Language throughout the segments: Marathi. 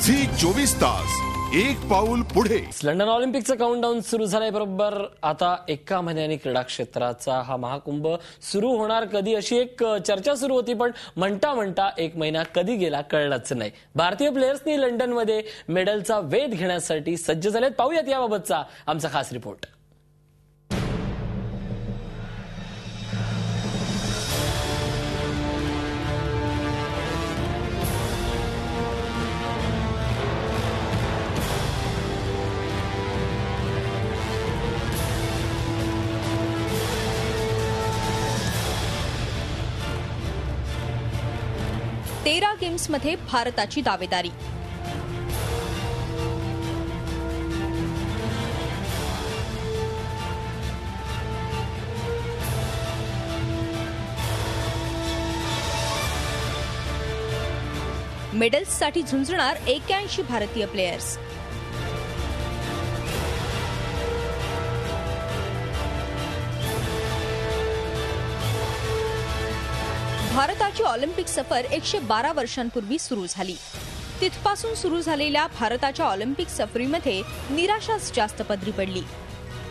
झी 24 तास एक पाऊल पुढे। लंडन ऑलिम्पिकचं काउंटडाऊन सुरू झालंय। बरोबर आता एका महिन्याने क्रीडा क्षेत्राचा हा महाकुंभ सुरू होणार कधी अशी एक चर्चा सुरू होती, पण म्हणता म्हणता एक महिना कधी गेला कळलंच नाही। भारतीय प्लेयर्सनी लंडनमध्ये मेडलचा वेध घेण्यासाठी सज्ज झालेत। पाहूयात याबाबतचा आमचा खास रिपोर्ट। तेरा गेम्समध्ये भारताची दावेदारी। मेडल्ससाठी झुंजणार 81 भारतीय प्लेयर्स। भारताची ऑलिम्पिक सफर 112 वर्षांपूर्वी सुरू झाली। तिथपासून सुरू झालेल्या भारताच्या ऑलिम्पिक सफरीमध्ये निराशाच जास्त पदरी पडली।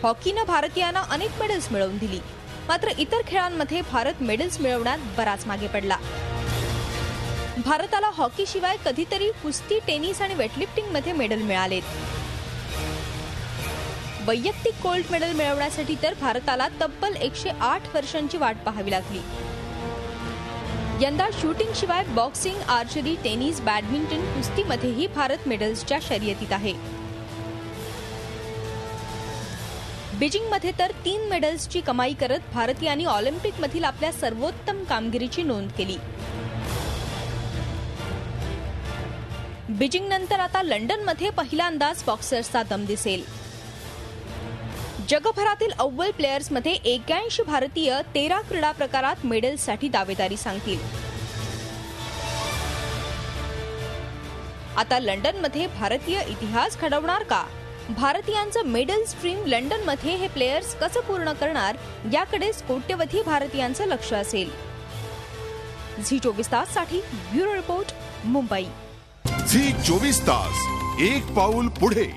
हॉकीनं भारतीयांना अनेक मेडल्स मिळवून दिली, मात्र इतर खेळांमध्ये भारत मेडल्स मिळवण्यात बराच मागे पडला। भारताला हॉकीशिवाय कधीतरी कुस्ती, टेनिस आणि वेटलिफ्टिंगमध्ये मेडल मिळालेत। वैयक्तिक गोल्ड मेडल मिळवण्यासाठी तर भारताला तब्बल 108 वर्षांची वाट पाहावी लागली। यंदा शूटिंग शिवाय बॉक्सिंग, आर्चरी, टेनिस, बॅडमिंटन, कुस्तीमध्येही भारत मेडल्सच्या शर्यतीत आहे। बीजिंगमध्ये तर 3 मेडल्सची कमाई करत भारतीयांनी ऑलिम्पिकमधील आपल्या सर्वोत्तम कामगिरीची नोंद केली। बीजिंगनंतर आता लंडनमध्ये पहिल्यांदाच बॉक्सर्सचा दम दिसेल। जगभरातील अव्वल प्लेयर्समध्ये 81 भारतीय 13 क्रीडा प्रकारात मेडल्ससाठी दावेदारी सांगतील। आता लंडनमध्ये भारतीय इतिहास घडवणार का? भारतीयांचं मेडल स्ट्रीम लंडनमध्ये हे प्लेयर्स कसं पूर्ण करणार याकडेच कोट्यवधी भारतीयांचं लक्ष असेल। झी 24 ताससाठी ब्युरो रिपोर्ट, मुंबई। झी 24 तास एक पाऊल पुढे।